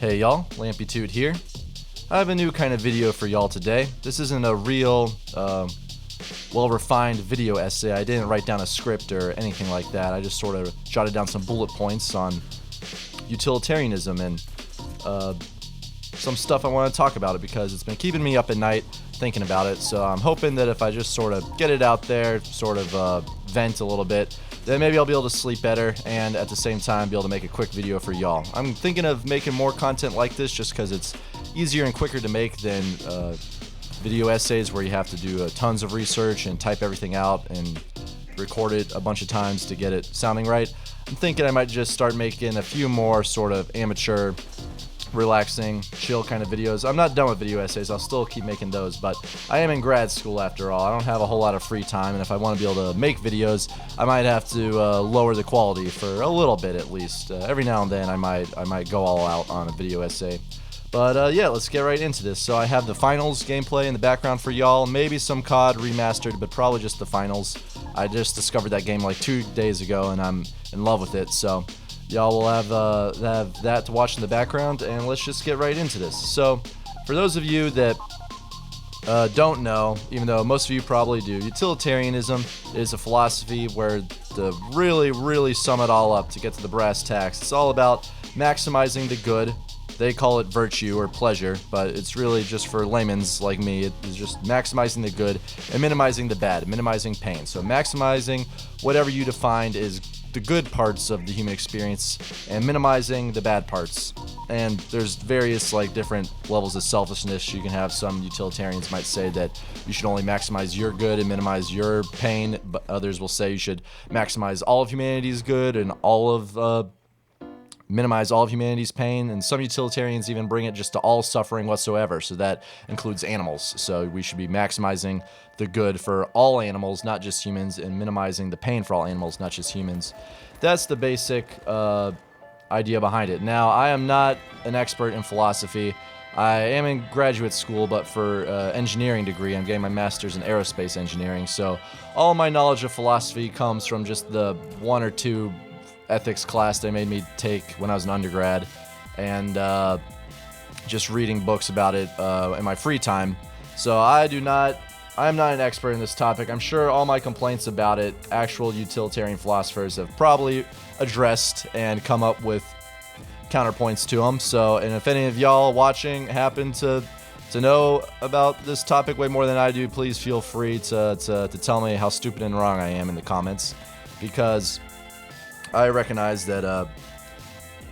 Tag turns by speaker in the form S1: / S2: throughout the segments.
S1: Hey y'all, Lampitude here. I have a new kind of video for y'all today. This isn't a real, well-refined video essay. I didn't write down a script or anything like that. I just sort of jotted down some bullet points on utilitarianism and some stuff I want to talk about it because it's been keeping me up at night thinking about it. So I'm hoping that if I just sort of get it out there, sort of vent a little bit, then maybe I'll be able to sleep better and at the same time be able to make a quick video for y'all. I'm thinking of making more content like this just because it's easier and quicker to make than video essays where you have to do tons of research and type everything out and record it a bunch of times to get it sounding right. I'm thinking I might just start making a few more sort of amateur, relaxing, chill kind of videos. I'm not done with video essays. I'll still keep making those, but I am in grad school after all. I don't have a whole lot of free time, and if I want to be able to make videos, I might have to lower the quality for a little bit at least. Every now and then I might go all out on a video essay. But yeah, let's get right into this. So I have the finals gameplay in the background for y'all, maybe some COD remastered, but probably just the finals. I just discovered that game like 2 days ago, and I'm in love with it, so y'all will have that to watch in the background, and let's just get right into this. So, for those of you that don't know, even though most of you probably do, utilitarianism is a philosophy where to really sum it all up, to get to the brass tacks, it's all about maximizing the good. They call it virtue or pleasure, but it's really just for layman's like me, it is just maximizing the good and minimizing the bad, minimizing pain. So maximizing whatever you defined is the good parts of the human experience and minimizing the bad parts. And there's various like different levels of selfishness you can have. Some utilitarians might say that you should only maximize your good and minimize your pain, but others will say you should maximize all of humanity's good and minimize all of humanity's pain, and some utilitarians even bring it just to all suffering whatsoever, so that includes animals. So we should be maximizing the good for all animals, not just humans, and minimizing the pain for all animals, not just humans. That's the basic idea behind it. Now, I am not an expert in philosophy. I am in graduate school, but for engineering degree, I'm getting my master's in aerospace engineering, so all my knowledge of philosophy comes from just the 1 or 2 ethics class they made me take when I was an undergrad, and just reading books about it in my free time. So I am not an expert in this topic. I'm sure all my complaints about it, actual utilitarian philosophers have probably addressed and come up with counterpoints to them. So, and if any of y'all watching happen to know about this topic way more than I do, please feel free to tell me how stupid and wrong I am in the comments, because I recognize that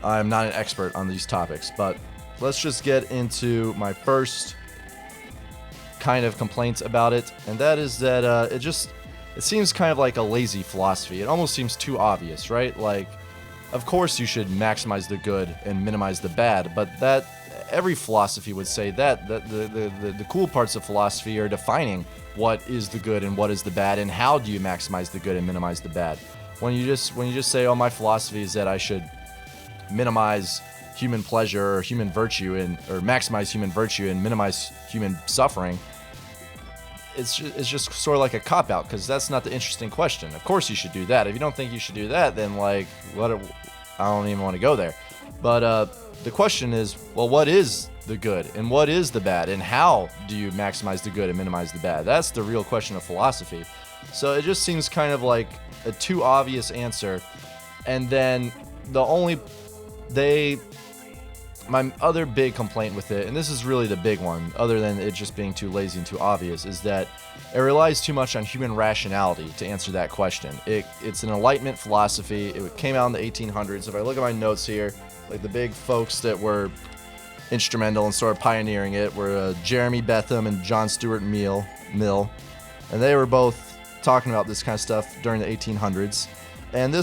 S1: I'm not an expert on these topics. But let's just get into my first kind of complaint about it, and that is that it seems kind of like a lazy philosophy. It almost seems too obvious, right? Like, of course you should maximize the good and minimize the bad, but that every philosophy would say that the cool parts of philosophy are defining what is the good and what is the bad, and how do you maximize the good and minimize the bad. When you just say, oh, my philosophy is that I should minimize human pleasure or human virtue or maximize human virtue and minimize human suffering, it's just sort of like a cop-out, because that's not the interesting question. Of course you should do that. If you don't think you should do that, then like, I don't even want to go there. But the question is, well, what is the good and what is the bad, and how do you maximize the good and minimize the bad? That's the real question of philosophy. So it just seems kind of like a too obvious answer. And then my other big complaint with it, and this is really the big one, other than it just being too lazy and too obvious, is that it relies too much on human rationality to answer that question. It's an Enlightenment philosophy. It came out in the 1800s. If I look at my notes here, like the big folks that were instrumental in sort of pioneering it were Jeremy Bentham and John Stuart Mill, and they were both talking about this kind of stuff during the 1800s. And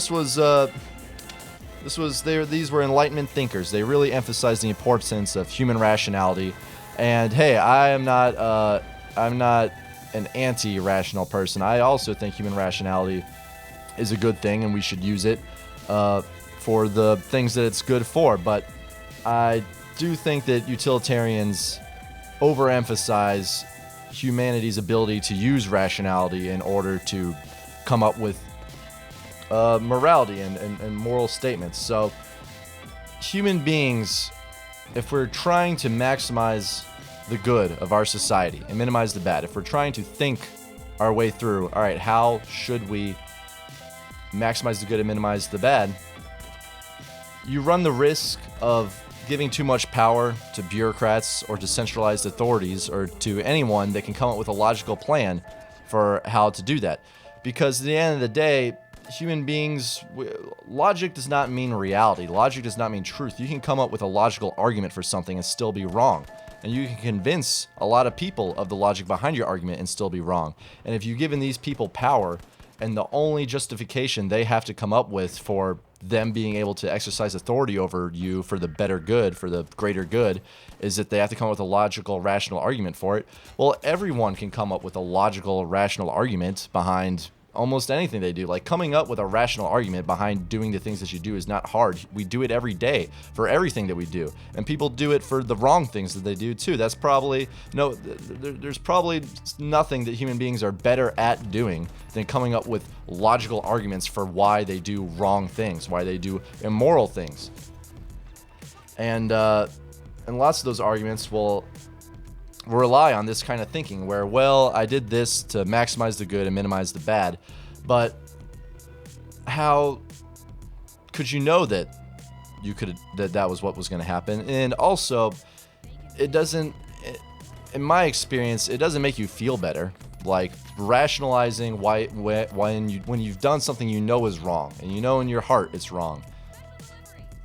S1: these were Enlightenment thinkers. They really emphasized the importance of human rationality. And hey, I'm not an anti-rational person. I also think human rationality is a good thing, and we should use it for the things that it's good for. But I do think that utilitarians overemphasize humanity's ability to use rationality in order to come up with morality and moral statements. So human beings if we're trying to maximize the good of our society and minimize the bad, if we're trying to think our way through, all right, how should we maximize the good and minimize the bad, you run the risk of giving too much power to bureaucrats or to centralized authorities or to anyone that can come up with a logical plan for how to do that. Because at the end of the day, human beings, logic does not mean reality. Logic does not mean truth. You can come up with a logical argument for something and still be wrong. And you can convince a lot of people of the logic behind your argument and still be wrong. And if you've given these people power, and the only justification they have to come up with for them being able to exercise authority over you for the better good, for the greater good, is that they have to come up with a logical, rational argument for it. Well, everyone can come up with a logical, rational argument behind almost anything they do. Like, coming up with a rational argument behind doing the things that you do is not hard. We do it every day for everything that we do, and people do it for the wrong things that they do too. That's probably there's probably nothing that human beings are better at doing than coming up with logical arguments for why they do wrong things, why they do immoral things. And lots of those arguments will rely on this kind of thinking where, well, I did this to maximize the good and minimize the bad, but how could you know that that was what was going to happen? And also, it doesn't, in my experience, it doesn't make you feel better. Like, rationalizing why when you've done something you know is wrong and you know in your heart it's wrong,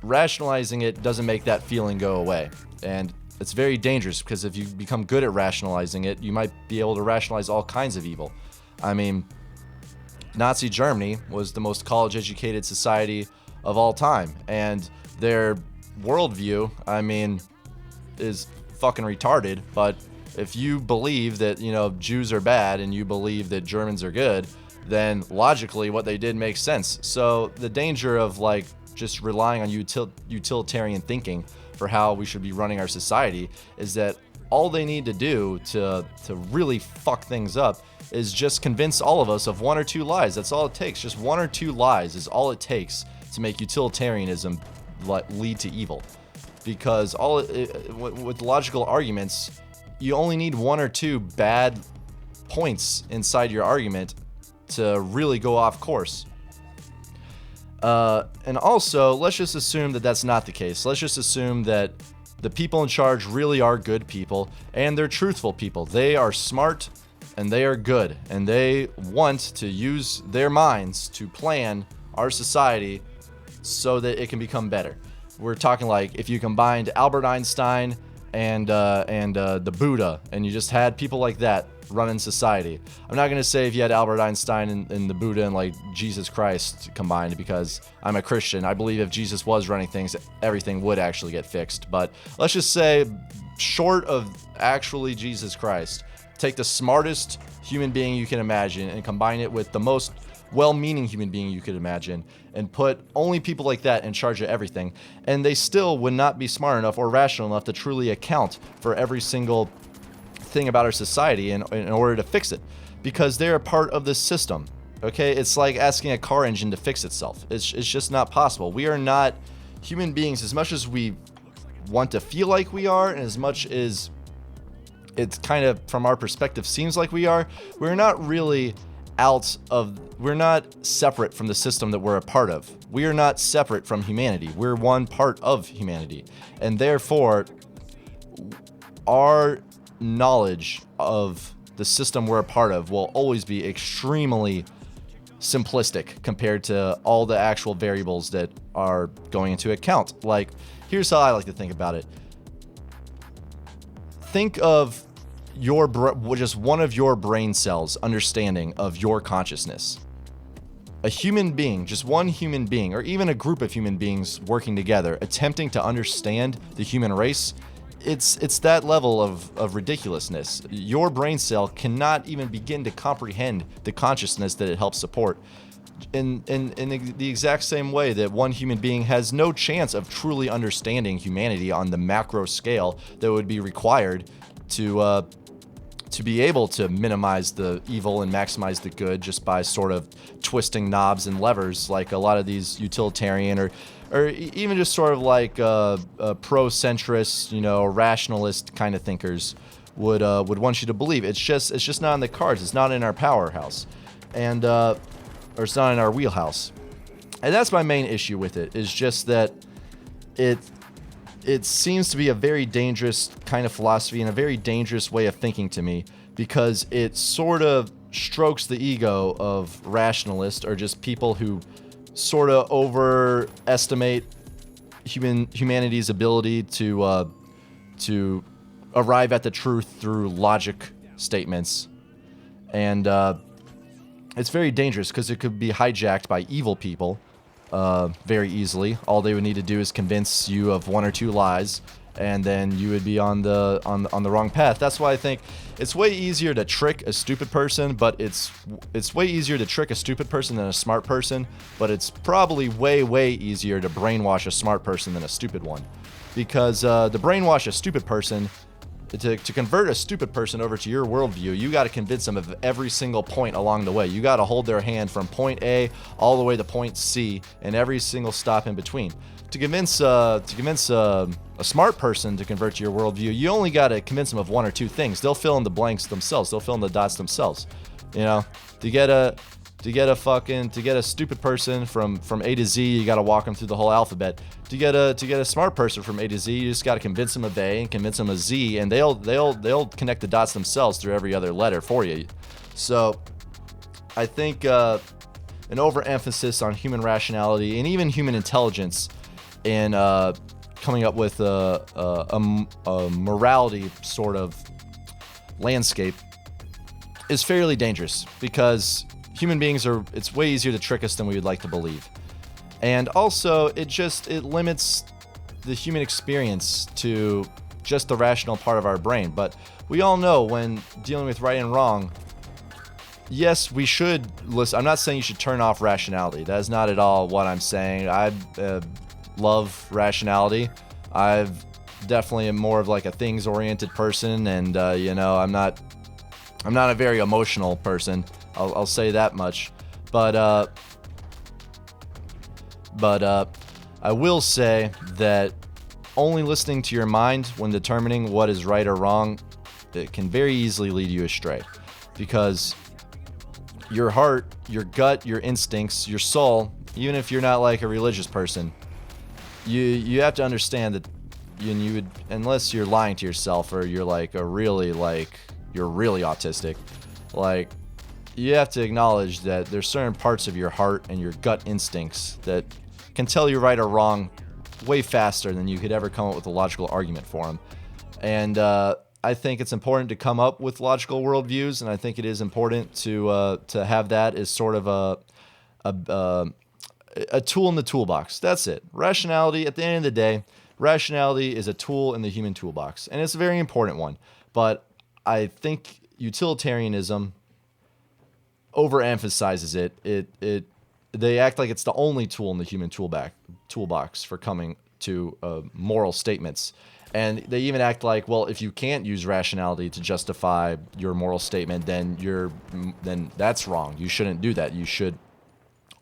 S1: rationalizing it doesn't make that feeling go away. And it's very dangerous, because if you become good at rationalizing it, you might be able to rationalize all kinds of evil. I mean, Nazi Germany was the most college-educated society of all time, and their worldview, I mean, is fucking retarded. But if you believe that, Jews are bad and you believe that Germans are good, then logically what they did makes sense. So the danger of, like, just relying on utilitarian thinking for how we should be running our society is that all they need to do to really fuck things up is just convince all of us of one or two lies. That's all it takes. Just one or two lies is all it takes to make utilitarianism lead to evil. Because with logical arguments, you only need one or two bad points inside your argument to really go off course. And also, let's just assume that that's not the case. Let's just assume that the people in charge really are good people, and they're truthful people. They are smart, and they are good, and they want to use their minds to plan our society so that it can become better. We're talking like if you combined Albert Einstein and the Buddha, and you just had people like that running society. I'm not going to say if you had Albert Einstein and the Buddha and like Jesus Christ combined, because I'm a Christian. I believe if Jesus was running things, everything would actually get fixed. But let's just say, short of actually Jesus Christ, take the smartest human being you can imagine and combine it with the most well-meaning human being you could imagine, and put only people like that in charge of everything, and they still would not be smart enough or rational enough to truly account for every single thing about our society in order to fix it, because they're a part of the system. Okay, it's like asking a car engine to fix itself. It's just not possible. We are not human beings. As much as we want to feel like we are, and as much as it's kind of from our perspective seems like we are, we're not really we're not separate from the system that we're a part of. We are not separate from humanity. We're one part of humanity, and therefore our knowledge of the system we're a part of will always be extremely simplistic compared to all the actual variables that are going into account. Like, here's how I like to think about it. Think of just one of your brain cells understanding of your consciousness. A human being, just one human being, or even a group of human beings working together, attempting to understand the human race, it's that level of ridiculousness. Your brain cell cannot even begin to comprehend the consciousness that it helps support. In the exact same way that one human being has no chance of truly understanding humanity on the macro scale that would be required to to be able to minimize the evil and maximize the good just by sort of twisting knobs and levers like a lot of these utilitarian or even just sort of like pro-centrist, rationalist kind of thinkers would want you to believe. It's just not in the cards. It's not in our powerhouse, and or it's not in our wheelhouse. And that's my main issue with it. Is just that it seems to be a very dangerous kind of philosophy and a very dangerous way of thinking to me, because it sort of strokes the ego of rationalists or just people who sort of overestimate humanity's ability to arrive at the truth through logic statements. And it's very dangerous because it could be hijacked by evil people very easily. All they would need to do is convince you of one or two lies, and then you would be on the wrong path. That's why I think it's way easier to trick a stupid person, but it's way easier to trick a stupid person than a smart person, but it's probably way easier to brainwash a smart person than a stupid one. Because to brainwash a stupid person, to convert a stupid person over to your worldview, you got to convince them of every single point along the way. You got to hold their hand from point A all the way to point C and every single stop in between. To convince a smart person to convert to your worldview, you only got to convince them of one or two things. They'll fill in the blanks themselves. They'll fill in the dots themselves. To get a stupid person from A to Z, you got to walk them through the whole alphabet. To get a smart person from A to Z, you just got to convince them of A and convince them of Z, and they'll connect the dots themselves through every other letter for you. So I think an overemphasis on human rationality and even human intelligence in coming up with a morality sort of landscape is fairly dangerous, because human beings it's way easier to trick us than we would like to believe. And also, it limits the human experience to just the rational part of our brain. But we all know when dealing with right and wrong, yes, we should listen. I'm not saying you should turn off rationality. That is not at all what I'm saying. I love rationality. I've definitely am more of like a things-oriented person, and I'm not a very emotional person. I'll say that much. But I will say that only listening to your mind when determining what is right or wrong, it can very easily lead you astray. Because your heart, your gut, your instincts, your soul, even if you're not like a religious person, you have to understand that you would, unless you're lying to yourself or you're you're really autistic, you have to acknowledge that there's certain parts of your heart and your gut instincts that can tell you right or wrong way faster than you could ever come up with a logical argument for them. And I think it's important to come up with logical worldviews, and I think it is important to have that as sort of a tool in the toolbox. That's it. Rationality, at the end of the day, rationality is a tool in the human toolbox, and it's a very important one. But I think utilitarianism overemphasizes it. They act like it's the only tool in the human toolbox for coming to moral statements. And they even act like, well, if you can't use rationality to justify your moral statement, then that's wrong. You shouldn't do that. You should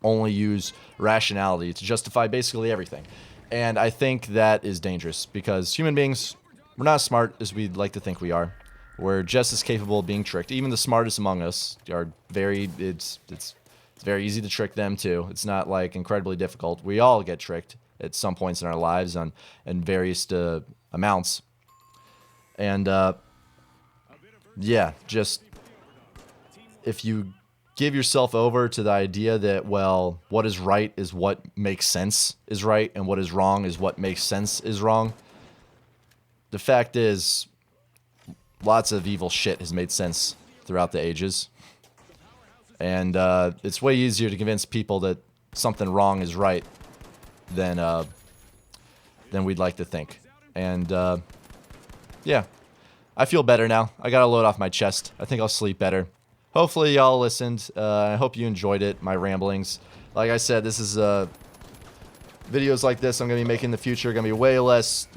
S1: only use rationality to justify basically everything. And I think that is dangerous, because human beings, we're not as smart as we'd like to think we are. We're just as capable of being tricked. Even the smartest among us are it's very easy to trick them too. It's not like incredibly difficult. We all get tricked at some points in our lives in various amounts. And just if you give yourself over to the idea that, well, what is right is what makes sense is right, and what is wrong is what makes sense is wrong. The fact is, lots of evil shit has made sense throughout the ages. And it's way easier to convince people that something wrong is right than we'd like to think. And I feel better now. I got a load off my chest. I think I'll sleep better. Hopefully y'all listened. I hope you enjoyed it, my ramblings. Like I said, this is videos like this I'm going to be making in the future. Going to be way less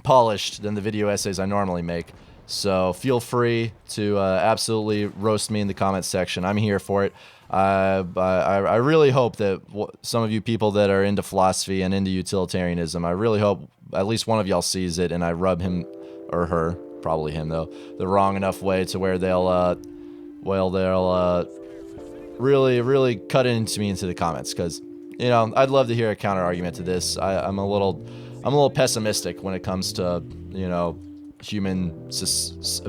S1: polished than the video essays I normally make. So feel free to absolutely roast me in the comments section. I'm here for it. I really hope that some of you people that are into philosophy and into utilitarianism, I really hope at least one of y'all sees it and I rub him or her, probably him though, the wrong enough way to where they'll really cut into me into the comments, because I'd love to hear a counter argument to this. I'm a little pessimistic when it comes to humanity's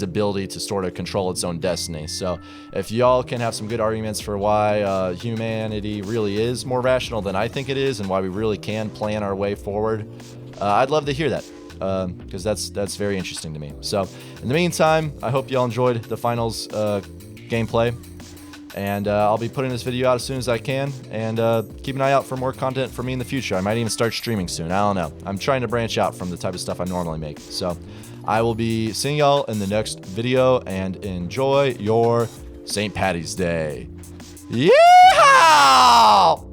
S1: ability to sort of control its own destiny. So if y'all can have some good arguments for why humanity really is more rational than I think it is, and why we really can plan our way forward, I'd love to hear that, because that's very interesting to me. So in the meantime, I hope y'all enjoyed the finals gameplay, and I'll be putting this video out as soon as I can, and keep an eye out for more content from me in the future. I might even start streaming soon. I don't know. I'm trying to branch out from the type of stuff I normally make. So I will be seeing y'all in the next video, and enjoy your St. Patty's Day. Yeehaw!